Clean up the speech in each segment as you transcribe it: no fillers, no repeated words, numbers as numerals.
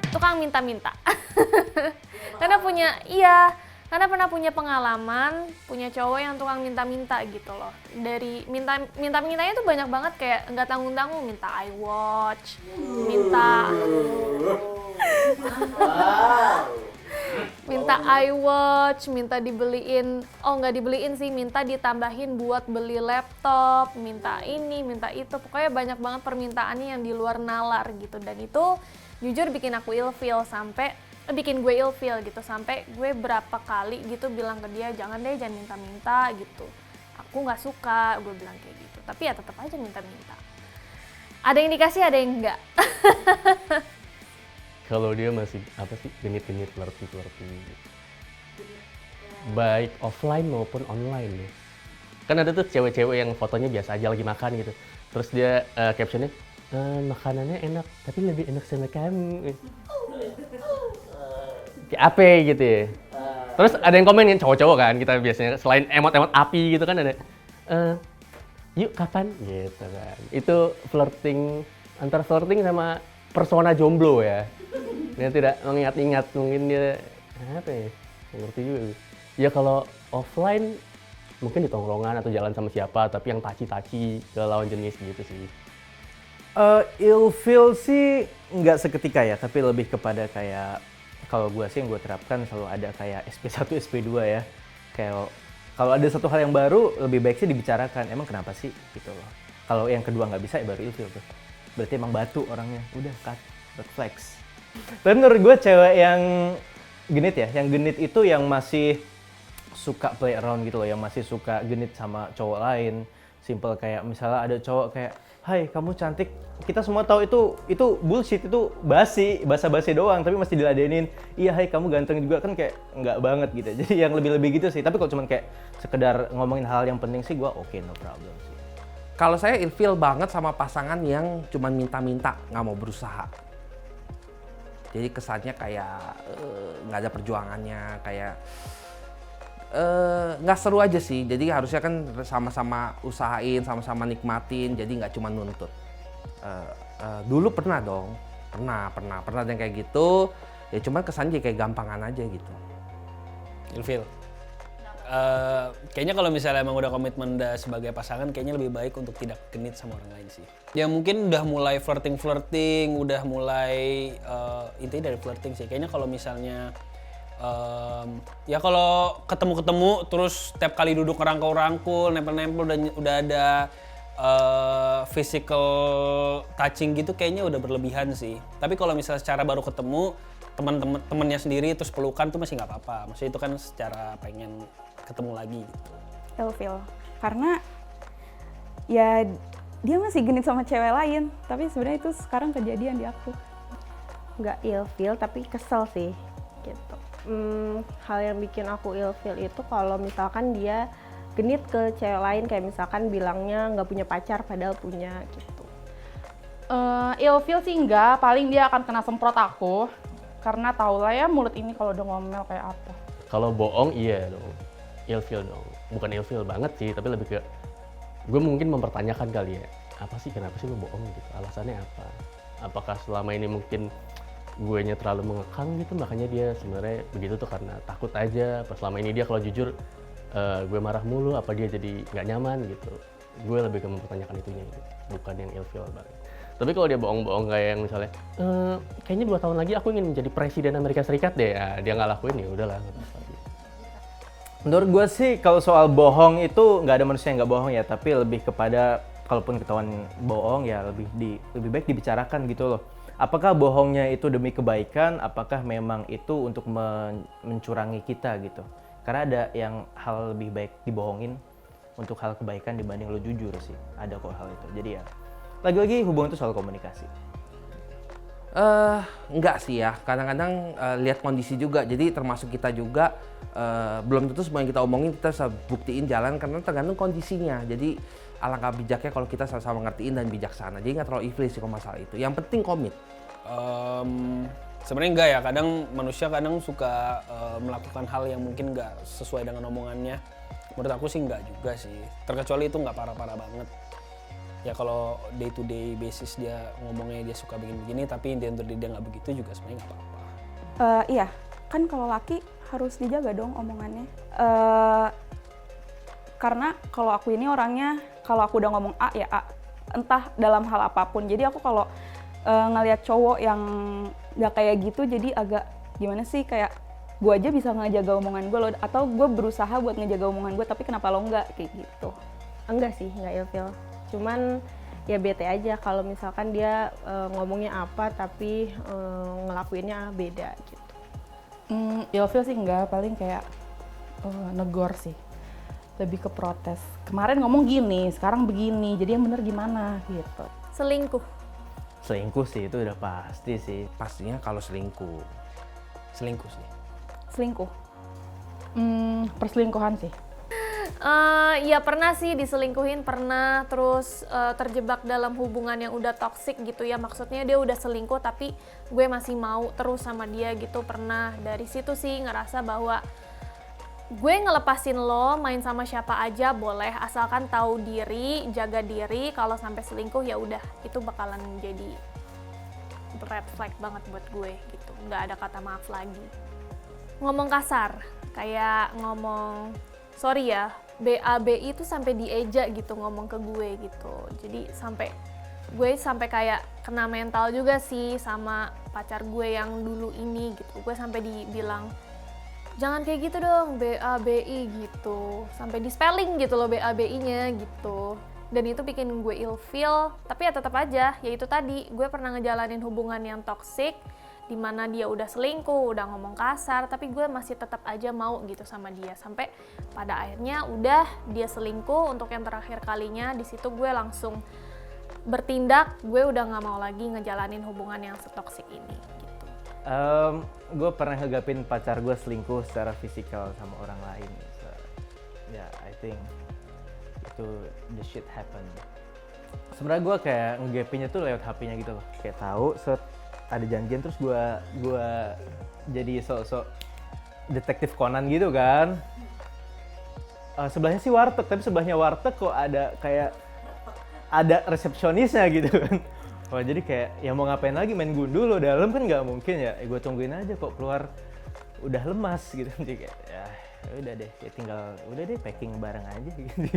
Tukang minta-minta. Karena pernah punya pengalaman, punya cowok yang tukang minta-minta gitu loh. Dari minta-mintanya tuh banyak banget, kayak nggak tanggung-tanggung, minta iWatch, minta iWatch, minta dibeliin, nggak dibeliin sih, minta ditambahin buat beli laptop, minta ini, minta itu, pokoknya banyak banget permintaannya yang di luar nalar gitu. Dan itu jujur bikin gue ilfeel gitu, sampai gue berapa kali gitu bilang ke dia, jangan minta-minta gitu, aku nggak suka, gue bilang kayak gitu. Tapi ya tetap aja minta-minta, ada yang dikasih ada yang enggak. Kalau dia masih genit-genit, flirty baik offline maupun online ya. Kan ada tuh cewek-cewek yang fotonya biasa aja lagi makan gitu, terus dia captionnya, makanannya enak tapi lebih enak sama kamu, kayak apa gitu ya. Terus ada yang komenin, cowok-cowok kan kita biasanya, selain emot-emot api gitu kan ada, yuk kapan gitu kan. Itu antara flirting sama persona jomblo ya. Dia tidak mengingat-ingat, mungkin dia apa ya, ngerti juga. Ya kalau offline mungkin di tongkrongan atau jalan sama siapa, tapi yang taci-taci ke lawan jenis gitu sih. Ilfeel sih nggak seketika ya, tapi lebih kepada kayak, kalau gue sih yang gue terapkan selalu ada kayak SP1, SP2 ya. Kayak kalau ada satu hal yang baru, lebih baik sih dibicarakan, emang kenapa sih gitu loh. Kalau yang kedua nggak bisa ya baru ilfeel tuh. Berarti emang batu orangnya, udah cut, red flags. Tapi menurut gue cewek yang genit itu yang masih suka play around gitu loh, yang masih suka genit sama cowok lain. Simple kayak misalnya ada cowok kayak, hai kamu cantik, kita semua tahu itu bullshit, itu basa-basi doang, tapi masih diladenin. Iya hai kamu ganteng juga, kan kayak nggak banget gitu. Jadi yang lebih-lebih gitu sih. Tapi kalau cuman kayak sekedar ngomongin hal yang penting sih, gue oke, no problem sih. Kalau saya ilfeel banget sama pasangan yang cuman minta-minta, nggak mau berusaha. Jadi kesannya kayak nggak ada perjuangannya, kayak nggak seru aja sih. Jadi harusnya kan sama-sama usahain, sama-sama nikmatin, jadi nggak cuma nuntut. Dulu pernah yang kayak gitu, ya cuman kesannya kayak gampangan aja gitu. Ilfeel. Kayaknya kalau misalnya emang udah komitmen sebagai pasangan, kayaknya lebih baik untuk tidak genit sama orang lain sih. Ya mungkin udah mulai flirting, udah mulai intinya dari flirting sih. Kayaknya kalau misalnya ya kalau ketemu terus tiap kali duduk rangkul, nempel udah ada physical touching gitu, kayaknya udah berlebihan sih. Tapi kalau misalnya secara baru ketemu, temennya sendiri terus pelukan tuh masih nggak apa-apa. Maksudnya itu kan secara pengen ketemu lagi gitu. Ilfeel, karena ya dia masih genit sama cewek lain, tapi sebenarnya itu sekarang kejadian di aku. Nggak ilfeel tapi kesel sih gitu. Hal yang bikin aku ilfeel itu kalau misalkan dia genit ke cewek lain, kayak misalkan bilangnya nggak punya pacar padahal punya gitu. Ilfeel sih enggak, paling dia akan kena semprot aku, karena tau lah ya mulut ini kalau udah ngomel kayak apa. Kalau bohong iya dong, ilfeel dong. Bukan ilfeel banget sih, tapi lebih ke gue mungkin mempertanyakan kali ya, kenapa sih lo bohong gitu, alasannya apa? Apakah selama ini mungkin guenya terlalu mengekang gitu, makanya dia sebenarnya begitu tuh karena takut aja. Pas selama ini dia kalau jujur gue marah mulu, apa dia jadi nggak nyaman gitu. Gue lebih ke mempertanyakan itunya gitu, bukan yang ilfeel banget. Tapi kalau dia bohong-bohong kayak yang misalnya, kayaknya 2 tahun lagi aku ingin menjadi presiden Amerika Serikat deh, ya, dia nggak lakuin ya udahlah. Menurut gue sih kalau soal bohong itu nggak ada manusia yang nggak bohong ya, tapi lebih kepada kalaupun ketahuan bohong ya lebih baik dibicarakan gitu loh. Apakah bohongnya itu demi kebaikan, apakah memang itu untuk mencurangi kita gitu. Karena ada yang hal lebih baik dibohongin untuk hal kebaikan dibanding lo jujur sih. Ada kok hal itu. Jadi ya, lagi-lagi hubungan itu soal komunikasi. Enggak sih ya, kadang-kadang lihat kondisi juga. Jadi termasuk kita juga belum tentu semua yang kita omongin kita bisa buktiin jalan, karena tergantung kondisinya. Jadi alangkah bijaknya kalau kita sama-sama ngertiin dan bijaksana. Jadi nggak terlalu iflis sih kalau masalah itu. Yang penting komit. Sebenarnya enggak ya, kadang manusia suka melakukan hal yang mungkin nggak sesuai dengan omongannya. Menurut aku sih enggak juga sih, terkecuali itu nggak parah-parah banget. Ya kalau day to day basis dia ngomongnya dia suka begini-begini, tapi in the end of the day dia nggak begitu juga sebenarnya nggak apa-apa. Iya, kan kalau laki harus dijaga dong omongannya. Karena kalau aku ini orangnya, kalau aku udah ngomong A ya A, entah dalam hal apapun. Jadi aku kalau ngelihat cowok yang nggak kayak gitu, jadi agak gimana sih, kayak gue aja bisa ngejaga omongan gue loh, atau gue berusaha buat ngejaga omongan gue, tapi kenapa lo nggak, kayak gitu. Enggak sih, enggak ilfil. Cuman ya bete aja kalau misalkan dia ngomongnya apa tapi ngelakuinnya beda gitu. Ilfil sih enggak, paling kayak negor sih. Lebih ke protes. Kemarin ngomong gini, sekarang begini, jadi yang bener gimana gitu. Selingkuh. Selingkuh sih itu udah pasti sih. Pastinya kalau selingkuh. Selingkuh sih. Selingkuh. Perselingkuhan sih. Ya pernah sih diselingkuhin, pernah. Terus terjebak dalam hubungan yang udah toksik gitu ya. Maksudnya dia udah selingkuh tapi gue masih mau terus sama dia gitu, pernah. Dari situ sih ngerasa bahwa gue ngelepasin lo main sama siapa aja boleh, asalkan tahu diri, jaga diri. Kalau sampai selingkuh ya udah, itu bakalan jadi red flag banget buat gue gitu. Nggak ada kata maaf lagi. Ngomong kasar, kayak ngomong sorry ya, BABI itu sampai dieja gitu ngomong ke gue gitu. Jadi sampai kayak kena mental juga sih sama pacar gue yang dulu ini gitu. Gue sampai dibilang jangan kayak gitu dong, BABI gitu. Sampai di spelling gitu loh BABI-nya gitu. Dan itu bikin gue ilfeel, tapi ya tetap aja, ya itu tadi, gue pernah ngejalanin hubungan yang toksik, dimana dia udah selingkuh, udah ngomong kasar, tapi gue masih tetap aja mau gitu sama dia. Sampai pada akhirnya udah dia selingkuh untuk yang terakhir kalinya, di situ gue langsung bertindak, gue udah nggak mau lagi ngejalanin hubungan yang setoksik ini gitu. Gue pernah ngegapin pacar gue selingkuh secara fisikal sama orang lain. So, yeah, I think itu the shit happen. Sebenarnya gue kayak ngegapinnya tuh lewat HP-nya gitu loh. Kayak tahu set ada janjian, terus gue jadi sok-sok detektif Conan gitu kan. Sebelahnya sih warteg, tapi sebelahnya warteg kok ada kayak ada resepsionisnya gitu kan. Oh jadi kayak ya mau ngapain lagi, main gundul lo dalam kan nggak mungkin ya. Gue tungguin aja kok keluar udah lemas gitu. Jadi kayak ya udah deh, kayak tinggal udah deh packing bareng aja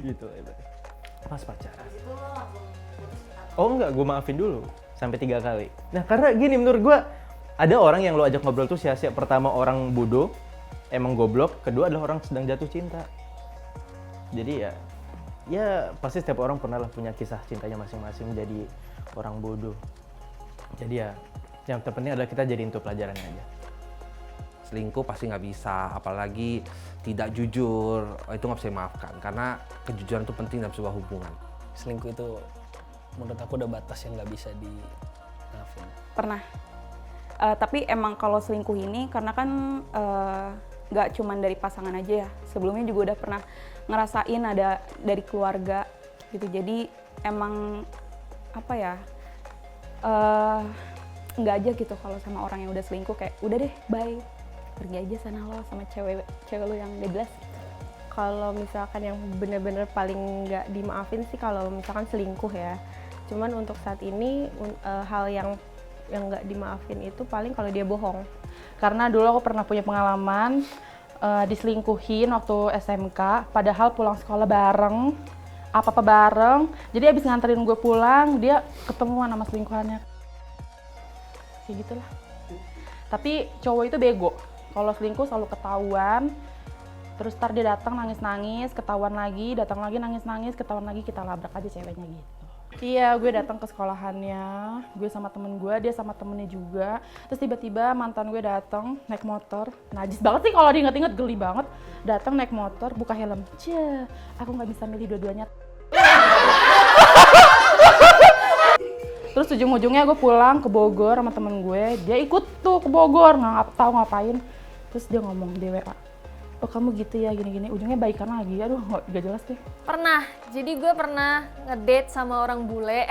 gitu. Pas pacaran. Oh enggak, gue maafin dulu sampai 3 kali. Nah karena gini, menurut gue ada orang yang lo ajak ngobrol tuh sia-sia. Pertama orang bodoh, emang goblok. Kedua adalah orang sedang jatuh cinta. Jadi ya pasti setiap orang pernah lah punya kisah cintanya masing-masing jadi orang bodoh. Jadi ya yang terpenting adalah kita jadiin itu pelajaran aja. Selingkuh pasti nggak bisa, apalagi tidak jujur, itu nggak bisa dimaafkan. Karena kejujuran itu penting dalam sebuah hubungan. Selingkuh itu menurut aku udah batas yang nggak bisa dimaafin. Pernah. Tapi emang kalau selingkuh ini karena kan nggak cuman dari pasangan aja ya. Sebelumnya juga udah pernah ngerasain ada dari keluarga gitu. Jadi emang apa ya, nggak aja gitu kalau sama orang yang udah selingkuh, kayak udah deh bye, pergi aja sana lo sama cewek lo yang gak jelas. Kalau misalkan yang bener-bener paling nggak dimaafin sih kalau misalkan selingkuh ya. Cuman untuk saat ini hal yang nggak dimaafin itu paling kalau dia bohong. Karena dulu aku pernah punya pengalaman diselingkuhin waktu SMK, padahal pulang sekolah bareng, apa-apa bareng. Jadi abis nganterin gue pulang, dia ketemuan sama selingkuhannya. Kayak gitulah. Tapi cowok itu bego. Kalau selingkuh selalu ketahuan, terus ntar dia datang nangis-nangis, ketahuan lagi, datang lagi nangis-nangis, ketahuan lagi, kita labrak aja ceweknya gitu. Iya, gue datang ke sekolahannya, gue sama temen gue, dia sama temennya juga. Terus tiba-tiba mantan gue datang naik motor, najis banget sih kalau diinget-inget, geli banget. Datang naik motor, buka helm, cie, aku nggak bisa milih dua-duanya. Terus ujung-ujungnya gue pulang ke Bogor sama temen gue, dia ikut tuh ke Bogor, nggak tahu ngapain. Terus dia ngomong di WA, oh kamu gitu ya gini-gini, ujungnya baikan lagi. Aduh gak jelas deh. Pernah, jadi gue pernah ngedate sama orang bule.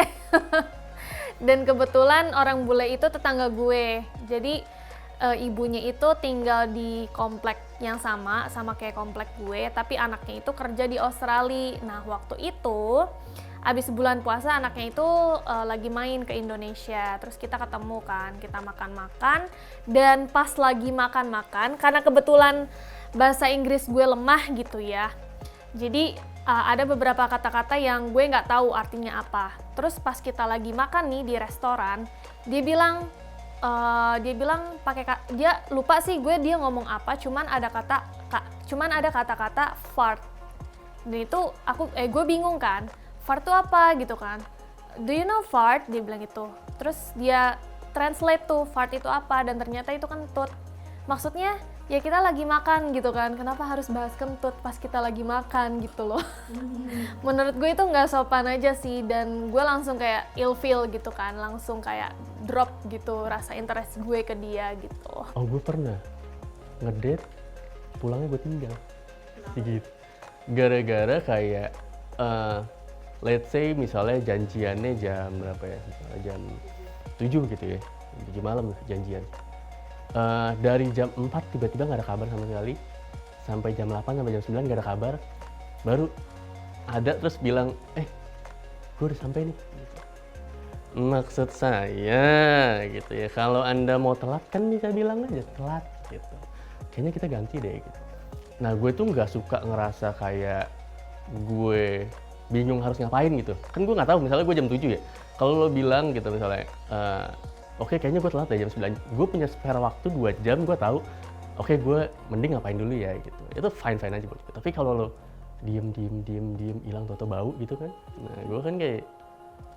Dan kebetulan orang bule itu tetangga gue. Jadi ibunya itu tinggal di komplek yang sama kayak komplek gue, tapi anaknya itu kerja di Australia. Nah waktu itu abis bulan puasa anaknya itu lagi main ke Indonesia, terus kita ketemu kan, kita makan-makan, dan pas lagi makan-makan, karena kebetulan bahasa Inggris gue lemah gitu ya, jadi ada beberapa kata-kata yang gue nggak tahu artinya apa. Terus pas kita lagi makan nih di restoran, dia bilang dia lupa sih dia ngomong apa, cuman ada kata-kata fart. Dan itu gue bingung kan, fart itu apa gitu kan. Do you know fart? Dia bilang gitu. Terus dia translate tuh fart itu apa, dan ternyata itu kentut. Maksudnya ya kita lagi makan gitu kan, kenapa harus bahas kentut pas kita lagi makan gitu loh. Menurut gue itu nggak sopan aja sih, dan gue langsung kayak ilfeel gitu kan, langsung kayak drop gitu rasa interest gue ke dia gitu. Oh, gue pernah ngedate, pulangnya gue tinggal. Gitu. Gara-gara kayak, let's say misalnya janjiannya jam berapa ya, misalnya jam 7 gitu ya, 7 malam janjian. Dari jam 4 tiba-tiba nggak ada kabar sama sekali, sampai jam 8 sampai jam 9 nggak ada kabar, baru ada terus bilang, gue udah sampai nih. Maksud saya gitu ya, kalau Anda mau telat kan bisa bilang aja telat gitu. Kayaknya kita ganti deh gitu. Nah, gue tuh nggak suka ngerasa kayak gue bingung harus ngapain gitu. Kan gue nggak tahu, misalnya gue jam 7 ya. Kalau lo bilang gitu misalnya, oke, kayaknya gue telat ya jam 9. Gue punya spare waktu 2 jam, gue tahu, oke, gue mending ngapain dulu ya gitu. Itu fine-fine aja buat gue. Tapi kalau lo diem, hilang tau-tau bau gitu kan. Nah, gue kan kayak,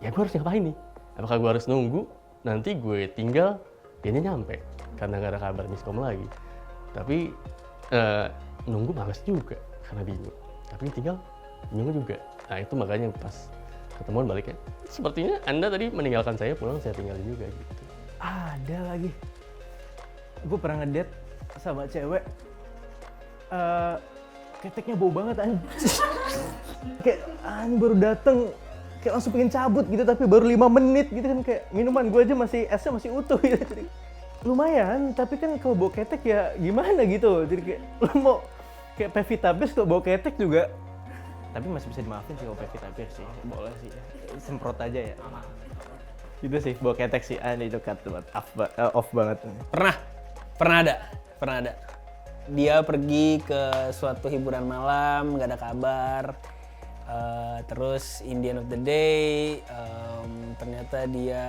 ya gue harus ngapain nih? Apakah gue harus nunggu, nanti gue tinggal, dianya nyampe. Karena gak ada kabar miskom lagi. Tapi, nunggu males juga, karena bingung. Tapi tinggal, bingung juga. Nah, itu makanya pas ketemuan baliknya, sepertinya Anda tadi meninggalkan saya, pulang saya tinggal juga gitu. Ada lagi. Gue pernah ngedate sama cewek. Keteknya bau banget anjing. Kayak anjing baru dateng, kayak langsung pengen cabut gitu, tapi baru 5 menit gitu kan, kayak minuman gue aja esnya masih utuh gitu. Jadi, lumayan, tapi kan kalau bau ketek ya gimana gitu. Jadi kayak lo mau kayak Pevita Pierce kalau bau ketek juga. Tapi masih bisa dimaafin sih kalau Pevita Pierce sih, boleh sih. Semprot aja ya. Gitu sih, bau ketek sih, itu cut off banget. Pernah ada. Dia pergi ke suatu hiburan malam, nggak ada kabar. Terus in the end of the day, ternyata dia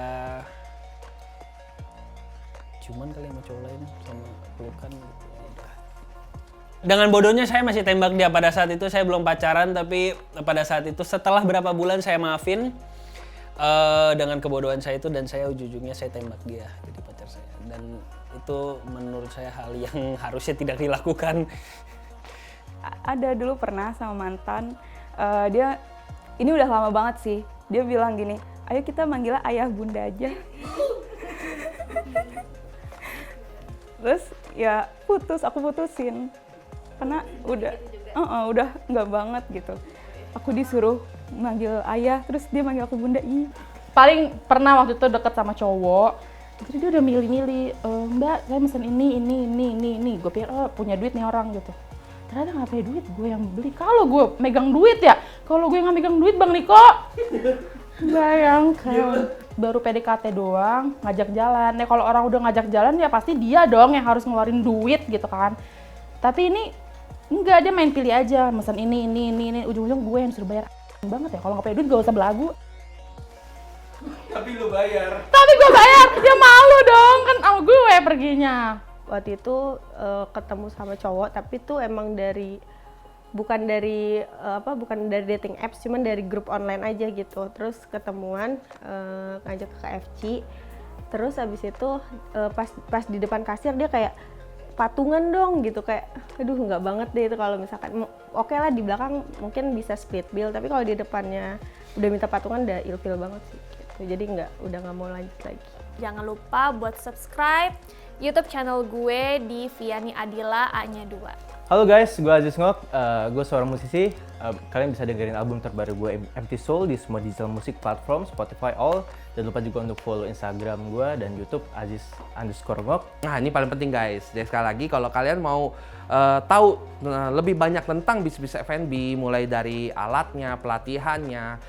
cuman kali sama cowok lain, sama pelukan gitu. Dengan bodohnya saya masih tembak dia. Pada saat itu saya belum pacaran, tapi pada saat itu setelah berapa bulan saya maafin dengan kebodohan saya itu, dan saya ujung-ujungnya saya tembak dia jadi pacar saya. Dan itu menurut saya hal yang harusnya tidak dilakukan. Ada dulu pernah sama mantan, dia ini udah lama banget sih, dia bilang gini, ayo kita manggilnya ayah bunda aja. Terus ya aku putusin karena udah nggak banget gitu. Aku disuruh manggil ayah, terus dia manggil aku bunda. Paling pernah waktu itu deket sama cowok, jadi dia udah milih-milih, mbak saya mesen ini. Gue pikir punya duit nih orang gitu. Ternyata nggak punya duit, gue yang beli. Kalau gue megang duit ya, kalau gue nggak megang duit Bang Niko, bayangkan baru PDKT doang, ngajak jalan. Nah kalau orang udah ngajak jalan ya pasti dia dong yang harus ngeluarin duit gitu kan. Tapi ini enggak, dia main pilih aja, mesen ini. Ujung-ujung gue yang suruh bayar banget ya. Kalau nggak punya duit gak usah belagu. Tapi lu bayar. Tapi gue bayar, ya malu dong kan sama gue perginya. Waktu itu ketemu sama cowok, tapi tuh emang bukan dari dating apps, cuman dari grup online aja gitu. Terus ketemuan, ngajak ke KFC. Terus abis itu pas di depan kasir dia kayak patungan dong gitu, kayak aduh nggak banget deh itu kalau misalkan oke lah di belakang mungkin bisa split bill, tapi kalau di depannya udah minta patungan udah ilfil banget sih gitu. Jadi udah nggak mau lanjut lagi. Jangan lupa buat subscribe YouTube channel gue di Viani Adila A-nya 2. Halo guys, gue Aziz Ngok, gue seorang musisi. kalian bisa dengerin album terbaru gue Empty Soul di semua digital music platform, Spotify, all. Dan lupa juga untuk follow Instagram gue dan YouTube Aziz_Ngok. Nah, ini paling penting guys. Jadi sekali lagi kalau kalian mau tahu lebih banyak tentang bisnis F&B, mulai dari alatnya, pelatihannya,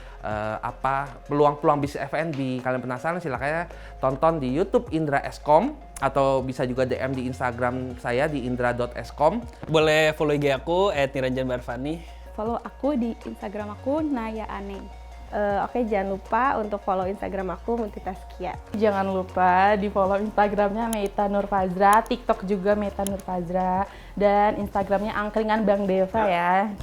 peluang-peluang bisnis F&B, kalian penasaran silahkan tonton di YouTube Indra Eskom atau bisa juga DM di Instagram saya di indra.eskom. Boleh follow IG aku @niranjanbarfani. Follow aku di Instagram aku Naya Aneng. Oke, jangan lupa untuk follow Instagram aku Multitaskia. Jangan lupa di follow Instagramnya Meita Nur Fazra, TikTok juga Meita Nur Fazra, dan Instagramnya Angkringan Bang Deva ya.